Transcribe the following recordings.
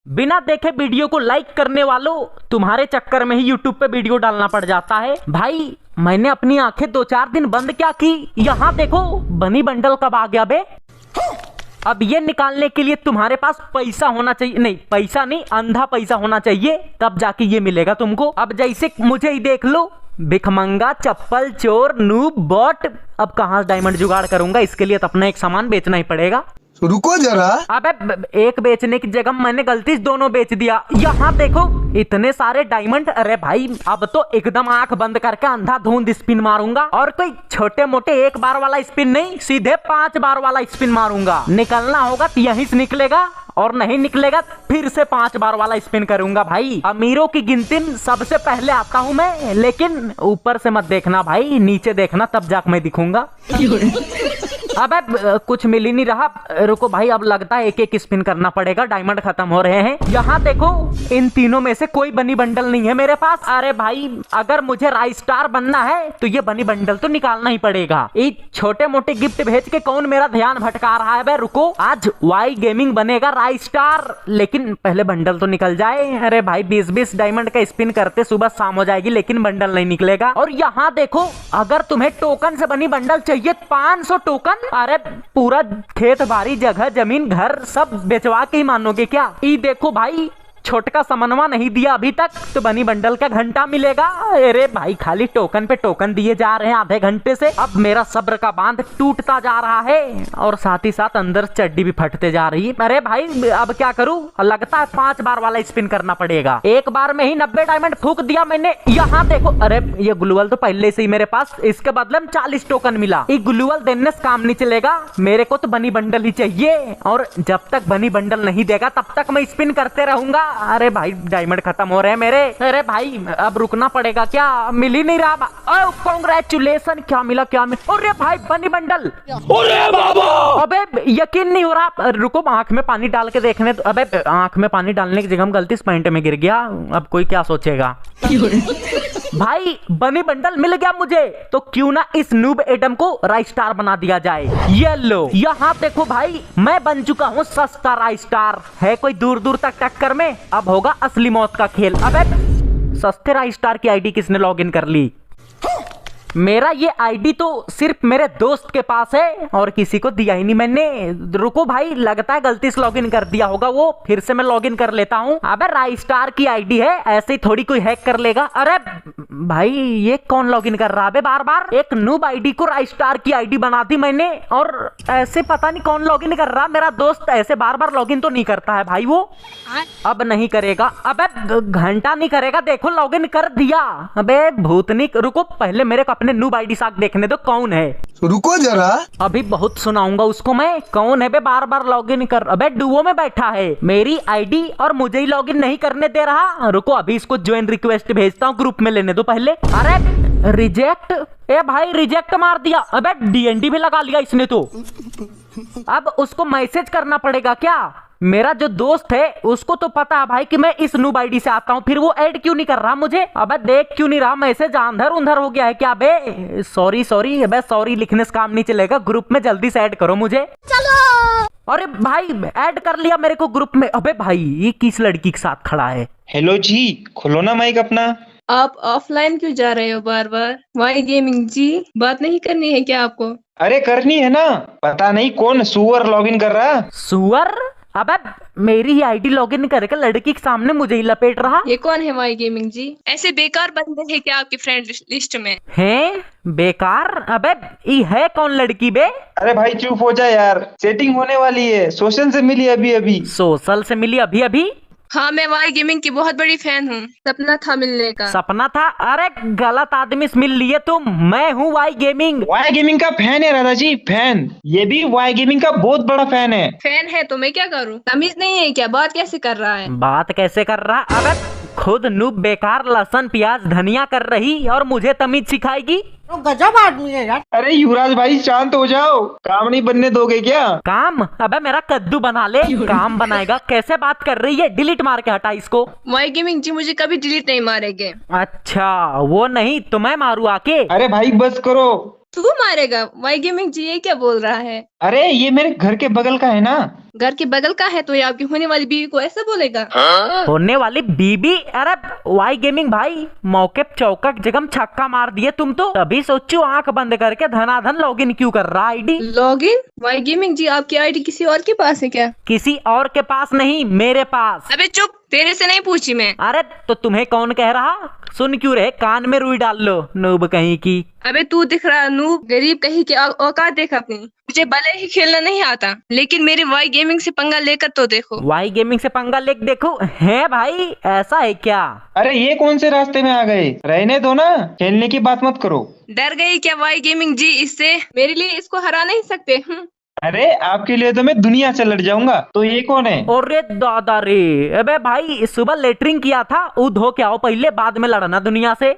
बिना देखे वीडियो को लाइक करने वालों, तुम्हारे चक्कर में ही यूट्यूब पे वीडियो डालना पड़ जाता है। भाई मैंने अपनी आंखें 2-4 दिन बंद क्या की, यहाँ देखो बनी बंडल कब आ गया बे। अब ये निकालने के लिए तुम्हारे पास पैसा होना चाहिए, नहीं पैसा नहीं, अंधा पैसा होना चाहिए, तब जाके ये मिलेगा तुमको। अब जैसे मुझे ही देख लो, भिखमंगा, चप्पल चोर, नूब, बॉट। अब कहाँ डायमंड जुगाड़ करूंगा, इसके लिए तो अपना एक सामान बेचना ही पड़ेगा। रुको जरा। अबे एक बेचने की जगह मैंने गलती से दोनों बेच दिया। यहाँ देखो इतने सारे डायमंड। अरे भाई अब तो एकदम आंख बंद करके अंधाधुंध स्पिन मारूंगा, और कोई छोटे मोटे एक बार वाला स्पिन नहीं, सीधे 5 बार वाला स्पिन मारूंगा। निकलना होगा तो यहीं से निकलेगा, और नहीं निकलेगा फिर से 5 बार वाला स्पिन करूंगा। भाई अमीरों की गिनती सबसे पहले आता हूं मैं, लेकिन ऊपर से मत देखना भाई, नीचे देखना, तब जाके मैं दिखूंगा। अबे कुछ मिल ही नहीं रहा। रुको भाई, अब लगता है एक एक स्पिन करना पड़ेगा, डायमंड खत्म हो रहे हैं। यहाँ देखो इन तीनों में से कोई बनी बंडल नहीं है मेरे पास। अरे भाई अगर मुझे राई स्टार बनना है तो ये बनी बंडल तो निकालना ही पड़ेगा। ये छोटे मोटे गिफ्ट भेज के कौन मेरा ध्यान भटका रहा है बे। रुको, आज वाई गेमिंग बनेगा राई स्टार, लेकिन पहले बंडल तो निकल जाए। अरे भाई 20-20 डायमंड का स्पिन करते सुबह शाम हो जाएगी, लेकिन बंडल नहीं निकलेगा। और यहाँ देखो अगर तुम्हें टोकन से बनी बंडल चाहिए, 500 टोकन। अरे पूरा खेत बाड़ी जगह जमीन घर सब बेचवा के ही मानोगे क्या। ये देखो भाई छोटका समनवा नहीं दिया अभी तक, तो बनी बंडल का घंटा मिलेगा। अरे भाई खाली टोकन पे टोकन दिए जा रहे हैं आधे घंटे से। अब मेरा सब्र का बांध टूटता जा रहा है, और साथ ही साथ अंदर चड्डी भी फटते जा रही है। अरे भाई अब क्या करूं, लगता है 5 बार वाला स्पिन करना पड़ेगा। एक बार में ही 90 डायमंड फूक दिया मैंने। यहाँ देखो, अरे ये ग्लूवल तो पहले से ही मेरे पास, इसके बदले में 40 टोकन मिला। ये ग्लूवल देने से काम नहीं चलेगा, मेरे को तो बनी बंडल ही चाहिए, और जब तक बनी बंडल नहीं देगा तब तक मैं स्पिन करते रहूंगा। अरे भाई डायमंड खत्म हो रहे हैं मेरे। अरे भाई अब रुकना पड़ेगा क्या, मिल ही नहीं रहा। कांग्रेचुलेशन, क्या मिला क्या मिला। अरे भाई बनी बंडल। अरे बाबा, अबे यकीन नहीं हो रहा। रुको आंख में पानी डाल के देखने। अबे आंख में पानी डालने की जगह गलती से पैंट में गिर गया, अब कोई क्या सोचेगा। भाई बनी बंडल मिल गया मुझे, तो क्यों ना इस नूब एडम को राई स्टार बना दिया जाए। ये लो, यहाँ देखो भाई मैं बन चुका हूँ सस्ता राई स्टार। है कोई दूर दूर तक टक्कर में, अब होगा असली मौत का खेल। अबे सस्ते राई स्टार की आईडी किसने लॉगिन कर ली। मेरा ये आईडी तो सिर्फ मेरे दोस्त के पास है, और किसी को दिया ही नहीं मैंने। रुको भाई, लगता है गलती से लॉगिन कर दिया होगा वो, फिर से मैं लॉगिन कर लेता हूँ। अबे राई स्टार की आईडी है, ऐसे ही थोड़ी कोई हैक कर लेगा। अरे भाई ये कौन लॉगिन कर रहा है बार बार। एक नूब आईडी को राई स्टार की आईडी बना दी मैंने, और ऐसे पता नहीं कौन लॉगिन कर रहा। मेरा दोस्त ऐसे बार बार लॉगिन तो नहीं करता है भाई वो। अब नहीं करेगा, अबे घंटा नहीं करेगा, देखो लॉगिन कर दिया। अबे भूतनी, रुको पहले मेरे को अपने नूब आईडी साथ देखने दो कौन है। रुको जरा, अभी बहुत सुनाऊंगा उसको मैं, कौन है बे बार बार लॉगिन कर। अबे डुओ में बैठा है मेरी आईडी और मुझे ही लॉगिन नहीं करने दे रहा। रुको अभी इसको ज्वाइन रिक्वेस्ट भेजता हूँ, ग्रुप में लेने दो पहले। अरे रिजेक्ट, ए भाई रिजेक्ट मार दिया। अबे डीएनडी भी लगा लिया इसने तो। अब उसको मैसेज करना पड़ेगा क्या। मेरा जो दोस्त है उसको तो पता है भाई कि मैं इस नूब आईडी से आता हूँ, फिर वो ऐड क्यों नहीं कर रहा मुझे। अबे देख क्यों नहीं रहा, मैसेज अंधर उंधर हो गया है क्या बे। सॉरी सॉरी, अबे सॉरी लिखने से काम नहीं चलेगा, ग्रुप में जल्दी से ऐड करो मुझे। चलो। अरे भाई ऐड कर लिया मेरे को ग्रुप में। अबे भाई ये किस लड़की के साथ खड़ा है। हेलो जी, खोलो ना माइक अपना। आप ऑफलाइन क्यों जा रहे हो बार बार। वाई गेमिंग जी, बात नहीं करनी है क्या आपको। अरे करनी है ना, पता नहीं कौन सुअर लॉगिन कर रहा। सुअर, अबे मेरी ही आईडी लॉगिन करके लड़की के सामने मुझे ही लपेट रहा। ये कौन है वाई गेमिंग जी, ऐसे बेकार बंदे हैं क्या आपकी फ्रेंड लिस्ट में। हैं बेकार, अबे ये है कौन लड़की बे। अरे भाई चुप हो जा यार, सेटिंग होने वाली है, सोशल से मिली अभी अभी। सोशल से मिली अभी अभी। हाँ मैं वाई गेमिंग की बहुत बड़ी फैन हूँ, सपना था मिलने का। सपना था, अरे गलत आदमी से मिल लिए तुम। मैं हूँ वाई गेमिंग। वाई गेमिंग का फैन है राधा जी, फैन। ये भी वाई गेमिंग का बहुत बड़ा फैन है। फैन है तो मैं क्या करूँ, तमीज नहीं है क्या, बात कैसे कर रहा है। बात कैसे कर रहा, अबे खुद नूब बेकार लहसुन प्याज धनिया कर रही और मुझे तमीज सिखाएगी। तो गजब आदमी है यार। अरे युवराज भाई शांत हो जाओ, काम नहीं बनने दोगे क्या। काम, अबे मेरा कद्दू बना ले, काम बनाएगा। कैसे बात कर रही है, डिलीट मार के हटा इसको। वाई गेमिंग जी मुझे कभी डिलीट नहीं मारेंगे। अच्छा वो नहीं तो मैं मारू आके। अरे भाई बस करो। तू मारेगा, वाई गेमिंग जी ये क्या बोल रहा है। अरे ये मेरे घर के बगल का है ना। घर के बगल का है तो ये आपकी होने वाली बीवी को ऐसा बोलेगा? होने वाली बीबी? अरे वाई गेमिंग भाई, मौके पे चौका की जगह छक्का मार दिए तुम तो। तभी सोचो आंख बंद करके धनाधन लॉगिन क्यों कर रहा आईडी। लॉगिन? वाई गेमिंग जी, आपकी आईडी किसी और के पास है क्या? किसी और के पास नहीं, मेरे पास। अबे चुप, तेरे से नहीं पूछी मैं। अरे तो तुम्हें कौन कह रहा? सुन क्यों रहे, कान में रुई डाल लो नूब कहीं की। अबे तू दिख रहा नूब, गरीब कहीं की औकात देख अपनी। मुझे भले ही खेलना नहीं आता, लेकिन मेरी वाई गेमिंग से पंगा लेकर तो देखो। वाई गेमिंग से पंगा लेकर देखो है भाई, ऐसा है क्या? अरे ये कौन से रास्ते में आ गए, रहने दो ना, खेलने की बात मत करो। डर गई क्या वाई गेमिंग जी इससे? मेरे लिए इसको हरा नहीं सकते? अरे आपके लिए तो मैं दुनिया से लड़ जाऊंगा। तो ये कौन है? अरे दादा रे, अबे भाई सुबह लेटरिंग किया था, वो धो के आओ पहले, बाद में लड़ना दुनिया से।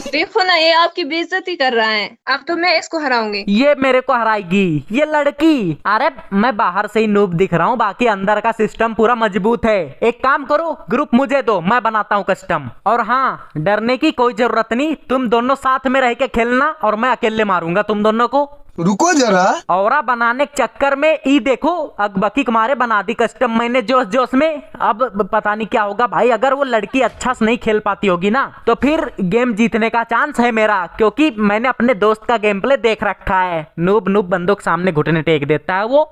देखो ना, ये आपकी बेइज्जती कर रहा है। अब तो मैं इसको हराऊंगी। ये मेरे को हराएगी ये लड़की? अरे मैं बाहर से ही नूब दिख रहा हूँ, बाकी अंदर का सिस्टम पूरा मजबूत है। एक काम करो, ग्रुप मुझे दो, मैं बनाता हूँ कस्टम। और हाँ, डरने की कोई जरूरत नहीं, तुम दोनों साथ में रह के खेलना और मैं अकेले मारूंगा तुम दोनों को। रुको जरा, औरा बनाने के चक्कर में ई देखो अकबकी मारे बना दी कस्टम मैंने जोश जोश में। अब पता नहीं क्या होगा भाई, अगर वो लड़की अच्छा से नहीं खेल पाती होगी ना तो फिर गेम जीतने का चांस है मेरा, क्योंकि मैंने अपने दोस्त का गेम प्ले देख रखा है। नूब नूब बंदूक सामने घुटने टेक देता है वो।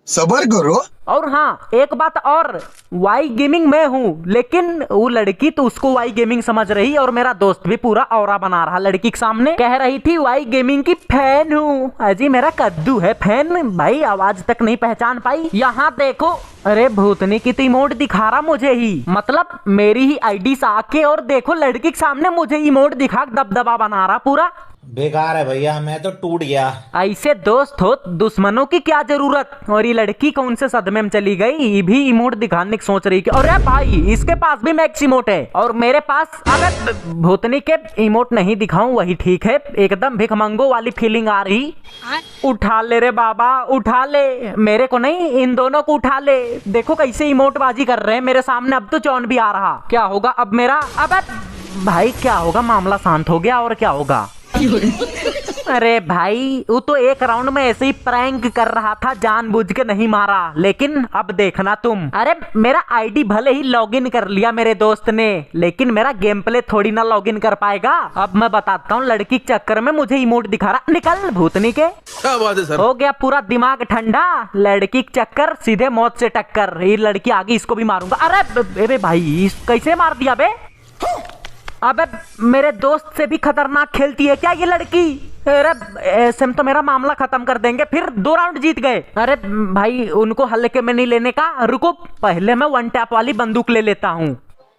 सबर करो। और हाँ एक बात और, वाई गेमिंग मैं हूँ, लेकिन वो लड़की तो उसको वाई गेमिंग समझ रही, और मेरा दोस्त भी पूरा औरा बना रहा लड़की के सामने। कह रही थी वाई गेमिंग की फैन हूँ। अजी मेरा कद्दू है फैन भाई, आवाज तक नहीं पहचान पाई। यहाँ देखो, अरे भूतनी की तो इमोट दिखा रहा मुझे ही, मतलब मेरी ही आईडी से आके, और देखो लड़की के सामने मुझे इमोट दिखा दबदबा बना रहा पूरा। बेकार है भैया, मैं तो टूट गया। ऐसे दोस्त हो दुश्मनों की क्या जरूरत। और ये लड़की कौन से सदमे में चली गई, ये भी इमोट दिखाने की सोच रही है। अरे भाई इसके पास भी मैक्स इमोट है और मेरे पास, अरे भूतनी के इमोट नहीं दिखाऊं वही ठीक है, एकदम भिखमंगो वाली फीलिंग आ रही। उठा ले रे बाबा उठा ले, मेरे को नहीं इन दोनों को उठा ले। देखो कैसे इमोट बाजी कर रहे हैं मेरे सामने। अब तो जॉन भी आ रहा, क्या होगा अब मेरा? अब भाई क्या होगा, मामला शांत हो गया और क्या होगा? अरे भाई वो तो एक राउंड में ऐसे ही प्रैंक कर रहा था, जानबूझ के नहीं मारा, लेकिन अब देखना तुम। अरे मेरा आईडी भले ही लॉगिन कर लिया मेरे दोस्त ने, लेकिन मेरा गेम प्ले थोड़ी ना लॉगिन कर पाएगा। अब मैं बताता हूँ, लड़की के चक्कर में मुझे इमोट दिखा रहा। निकल भूतनी के। क्या बात है सर? हो गया पूरा दिमाग ठंडा, लड़की के चक्कर सीधे मौत से टक्कर। ये लड़की आगे, इसको भी मारूंगा। अरे भाई कैसे मार दिया बे? अबे मेरे दोस्त से भी खतरनाक खेलती है क्या ये लड़की? अरे ऐसे में तो मेरा मामला खत्म कर देंगे, फिर 2 राउंड जीत गए। अरे भाई उनको हल्के में नहीं लेने का, रुको पहले मैं 1 टैप वाली बंदूक ले लेता हूँ।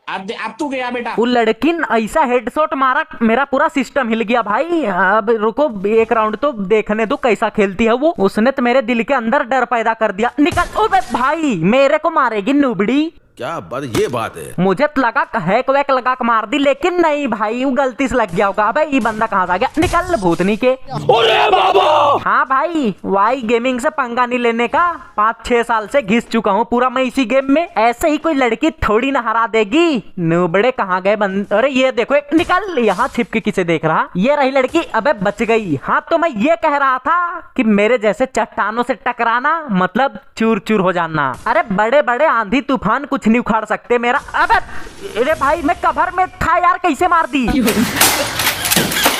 अब तू गया बेटा। वो लड़की ऐसा हेडशॉट मारा, मेरा पूरा सिस्टम हिल गया भाई। अब रुको 1 राउंड तो देखने दो कैसा खेलती है वो। उसने तो मेरे दिल के अंदर डर पैदा कर दिया। निकल। ओबे भाई मेरे को मारेगी नुबड़ी। क्या बात, ये बात है? मुझे तो लगा हैक वैक लगा के मार दी, लेकिन नहीं भाई वो गलती से लग गया होगा। अबे ये बंदा कहाँ से आ गया? निकल भूतनी के। अरे बाबा! हाँ भाई वाई गेमिंग से पंगा नहीं लेने का, 5-6 साल से घिस चुका हूँ पूरा मैं इसी गेम में। ऐसे ही कोई लड़की थोड़ी ना हरा देगी। नुबड़े कहाँ गए बंद? अरे ये देखो एक निकल, यहाँ छिप के किसे देख रहा? ये रही लड़की। अबे बच गई। हाँ तो मैं ये कह रहा था कि मेरे जैसे चट्टानों से टकराना मतलब चूर चूर हो जाना। अरे बड़े बड़े आंधी तूफान कुछ नहीं उखाड़ सकते मेरा। अरे भाई मैं कवर में था यार, कैसे मार दी?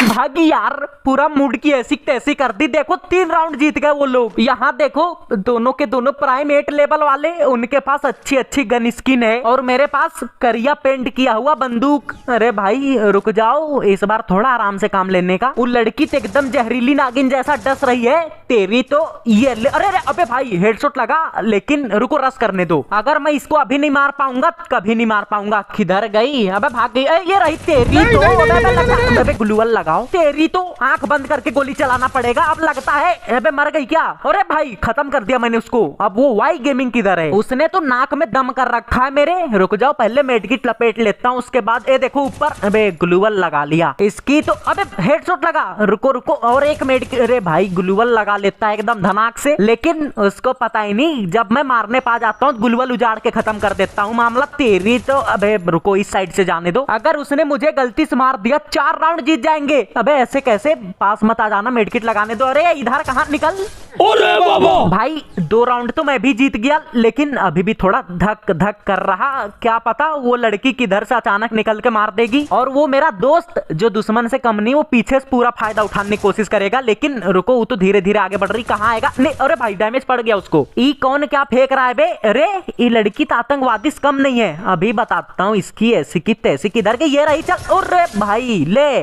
भागी यार, पूरा मूड की ऐसी तैसी कर दी। देखो 3 राउंड जीत गए वो लोग। यहाँ देखो दोनों के दोनों प्राइम 8 लेवल वाले, उनके पास अच्छी अच्छी गन स्किन है और मेरे पास करिया पेंट किया हुआ बंदूक। अरे भाई रुक जाओ, इस बार थोड़ा आराम से काम लेने का। वो लड़की तो एकदम जहरीली नागिन जैसा डस रही है तेरी तो ये अरे अबे भाई हेडशॉट लगा, लेकिन रुको रस करने दो। अगर मैं इसको अभी नहीं मार पाऊंगा कभी नहीं मार पाऊंगा। किधर गई? अबे भाग गई। ये रही तेरी तो। अबे ग्लूवल लगाओ। तेरी तो आंख बंद करके गोली चलाना पड़ेगा अब लगता है। अबे मर गई क्या? अरे भाई खत्म कर दिया मैंने उसको। अब वो वाई गेमिंग किधर है? उसने तो नाक में दम कर रखा है मेरे। रुक जाओ पहले मेडकिट लपेट लेता हूँ, उसके बाद ये देखो ऊपर। अबे ग्लूवल लगा लिया इसकी तो। अबे हेडशॉट लगा। रुको रुको और एक मेडकिट। अरे भाई ग्लूवल लगा लेता है एकदम धनाक से, लेकिन उसको पता ही नहीं जब मैं मारने पा जाता हूँ ग्लूवल उजाड़ के खत्म कर देता हूँ मामला। तेरी तो। अबे रुको इस साइड से जाने दो। अगर उसने मुझे गलती से मार दिया 4 राउंड जीत जाएंगे। अबे ऐसे कैसे, पास मत आ जाना, मेडकिट लगाने दो। अरे इधर कहाँ निकल। अरे बाबा भाई 2 राउंड तो मैं भी जीत गया, लेकिन अभी भी थोड़ा धक धक कर रहा। क्या पता वो लड़की किधर से अचानक निकल के मार देगी, और वो मेरा दोस्त जो दुश्मन से कम नहीं, वो पीछे से पूरा फायदा उठाने की कोशिश करेगा। लेकिन रुको, वो तो धीरे धीरे आगे बढ़ रही, कहाँ आएगा। नहीं, अरे भाई डैमेज पड़ गया उसको। ई कौन क्या फेंक रहा है बे। अरे ये लड़की तो आतंकवादी से कम नहीं है, अभी बताता हूँ इसकी ऐसी की तैसी किधर गई। ये रही, चल। अरे भाई ले,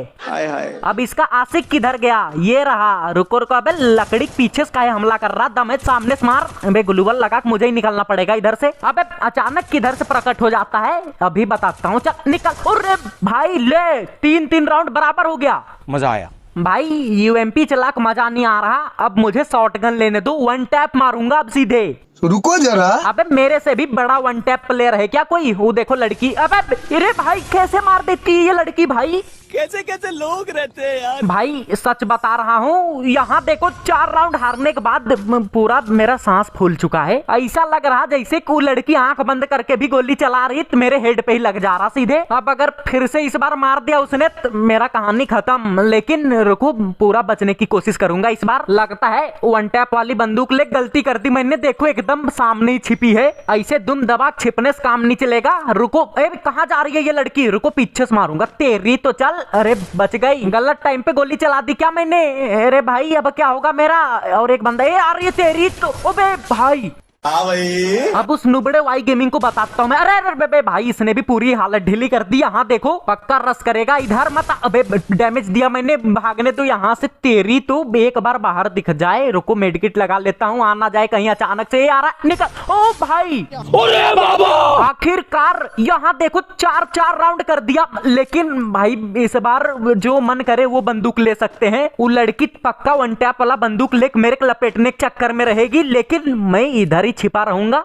अब इसका आशिक किधर गया। ये रहा, रुको रुको। अबे लकड़ी पीछे से हमला कर रहा, दम है सामने से मार। अबे ग्लूवल लगा के मुझे ही निकलना पड़ेगा इधर से। अबे अचानक किधर से प्रकट हो जाता है, अभी बताता हूँ, चल निकल। अरे भाई ले, 3 राउंड बराबर हो गया। मजा आया भाई यूएमपी चला के मजा नहीं आ रहा, अब मुझे शॉटगन लेने दो, 1 टैप मारूंगा अब सीधे। रुको जरा। अबे मेरे से भी बड़ा 1 टैप प्लेयर है क्या कोई। वो देखो लड़की। अबे अरे भाई कैसे मार देती है ये लड़की। भाई कैसे कैसे लोग रहते हैं यार। भाई सच बता रहा हूँ, यहाँ देखो 4 राउंड हारने के बाद पूरा मेरा सांस फूल चुका है। ऐसा लग रहा जैसे को लड़की आंख बंद करके भी गोली चला रही, तो मेरे हेड पे ही लग जा रहा सीधे। अब अगर फिर से इस बार मार दिया उसने तो मेरा कहानी खत्म। लेकिन रुको, पूरा बचने की कोशिश करूंगा इस बार। लगता है 1 टैप वाली बंदूक ले गलती कर दी मैंने। देखो एकदम सामने ही छिपी है, ऐसे दुम दबा छिपने से काम नहीं चलेगा। रुको, कहाँ जा रही है ये लड़की। रुको पीछे से मारूंगा तेरी तो। चल, अरे बच गई, गलत टाइम पे गोली चला दी क्या मैंने। अरे भाई अब क्या होगा मेरा। और एक बंदा, ये आ रही है तेरी तो। ओबे भाई अब उस नुबड़े वाई गेमिंग को बताता हूँ मैं। अरे अरे बे भाई, इसने भी पूरी हालत ढीली कर दी। यहाँ देखो पक्का रस करेगा, इधर मत। अबे डैमेज दिया मैंने, भागने तो यहाँ से तेरी तो। एक बार बाहर दिख जाए, रुको मेडकिट लगा लेता हूँ, आना जाए कहीं अचानक से। आ रहा निकल। ओ भाई, अरे बाबा आखिरकार यहाँ देखो 4 राउंड कर दिया। लेकिन भाई इस बार जो मन करे वो बंदूक ले सकते हैं। वो लड़की पक्का 1 टैप वाला बंदूक लेके मेरे को लपेटने के चक्कर में रहेगी, लेकिन मैं इधर छिपा रहूंगा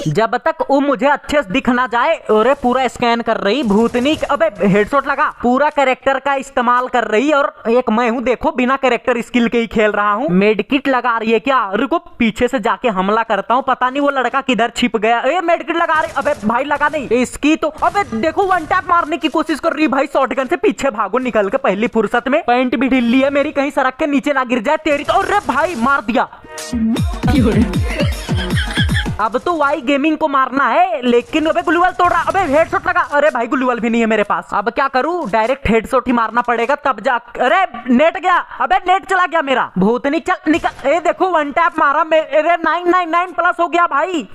जब तक वो मुझे अच्छे से दिख ना जाए। अरे पूरा स्कैन कर रही भूतनी। अबे हेडशॉट लगा, पूरा कैरेक्टर का इस्तेमाल कर रही। और एक मैं हूँ देखो, बिना कैरेक्टर स्किल के ही खेल रहा हूँ। मेडकिट लगा रही है क्या। रुको पीछे से जाके हमला करता हूँ, पता नहीं वो लड़का किधर छिप गया। ए मेडकिट लगा रही। अबे भाई लगा नहीं इसकी तो। अबे देखो 1 टैप मारने की कोशिश कर रही भाई, शॉटगन से पीछे भागो निकल के पहली फुर्सत में। पैंट भी ढीली है मेरी, कहीं सड़क के नीचे ना गिर जाए तेरी तो। अरे भाई मार दिया। अब तो वाई गेमिंग को मारना है, लेकिन अबे ग्लूवल तोड़ रहा। अबे हेडशॉट लगा। अरे भाई ग्लूवल भी नहीं है मेरे पास, अब क्या करूं। डायरेक्ट हेडशॉट ही मारना पड़ेगा तब जा। अरे नेट गया। अबे नेट चला गया मेरा। भूतनी चल निकल। ए देखो 1 टैप मारा मेरे, 999 प्लस हो गया भाई।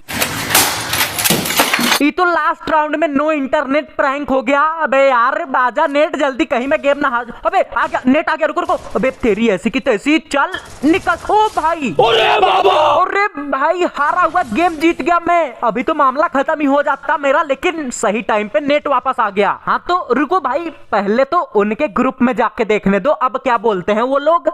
ये तो लास्ट राउंड में नो इंटरनेट प्रैंक हो गया। अबे यार बाजा नेट जल्दी, कहीं मैं गेम ना हार। अबे आ गया नेट, आ गया। रुको रुको। अबे तेरी ऐसी की तैसी, चल निकल। ओ भाई, अरे बाबा अरे भाई हारा हुआ गेम जीत गया मैं। अभी तो मामला खत्म ही हो जाता मेरा, लेकिन सही टाइम पे नेट वापस आ गया। हाँ तो रुको भाई, पहले तो उनके ग्रुप में जाके देखने दो अब क्या बोलते हैं वो लोग।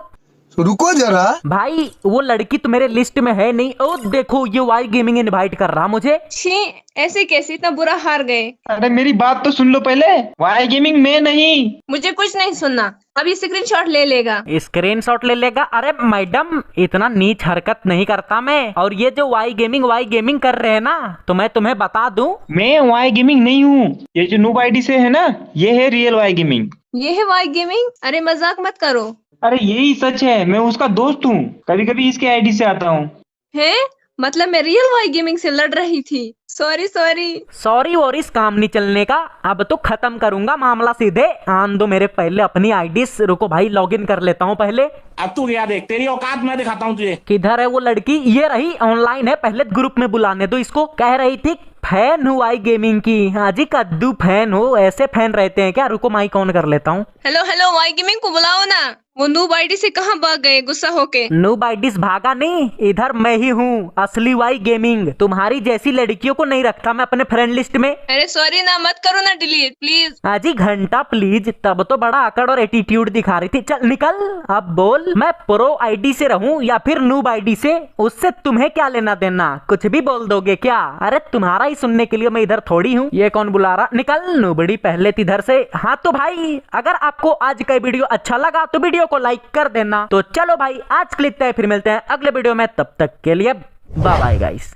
रुको जरा। भाई वो लड़की तो मेरे लिस्ट में है नहीं। ओ देखो ये वाई गेमिंग इनवाइट कर रहा मुझे। छी, ऐसे कैसे इतना बुरा हार गए। अरे मेरी बात तो सुन लो पहले, वाई गेमिंग में नहीं। मुझे कुछ नहीं सुनना, अभी स्क्रीनशॉट ले लेगा। स्क्रीनशॉट ले लेगा। अरे मैडम इतना नीच हरकत नहीं करता मैं। और ये जो वाई गेमिंग कर रहे हैं ना, तो मैं तुम्हें बता दूं, मैं वाई गेमिंग नहीं हूँ। ये जो नूब आईडी से है ना, ये है रियल वाई गेमिंग। ये है वाई गेमिंग। अरे मजाक मत करो। अरे यही सच है, मैं उसका दोस्त हूँ, कभी कभी इसके आईडी से आता हूँ। है मतलब मैं रियल वाई गेमिंग से लड़ रही थी। सॉरी और इस काम नहीं चलने का। अब तो खत्म करूंगा मामला सीधे। आन दो मेरे पहले अपनी आईडी। रुको भाई लॉगिन कर लेता हूँ पहले। अब तू गया देख, तेरी औकात मैं दिखाता हूँ तुझे। किधर है वो लड़की। ये रही, ऑनलाइन है। पहले ग्रुप में बुलाने दो इसको। कह रही थी फैन हूँ वाई गेमिंग की। हाँ जी कद्दू फैन हो, ऐसे फैन रहते हैं क्या। रुको माइक ऑन कर लेता हूँ। हेलो वाई गेमिंग को बुलाओ ना। वो नूब आईडी से कहाँ भाग गए गुस्सा होके। नूब आईडी भागा नहीं, इधर मैं ही हूँ असली वाई गेमिंग। तुम्हारी जैसी लड़कियों को नहीं रखता मैं अपने फ्रेंड लिस्ट में। अरे सॉरी ना, मत करो ना डिलीट प्लीज। हाजी घंटा प्लीज, तब तो बड़ा आकड़ और एटीट्यूड दिखा रही थी। चल निकल अब बोल, मैं प्रो आईडी से रहूं या फिर नूब आईडी से, उससे तुम्हें क्या लेना देना। कुछ भी बोल दोगे क्या। अरे तुम्हारा ही सुनने के लिए मैं इधर थोड़ी हूँ। ये कौन बुला रहा। निकल नूबड़ी पहले इधर से। हाँ तो भाई अगर आपको आज का वीडियो अच्छा लगा तो वीडियो को लाइक कर देना। तो चलो भाई आज के लिए इतना ही, फिर मिलते हैं अगले वीडियो में। तब तक के लिए बाय बाय गाइस।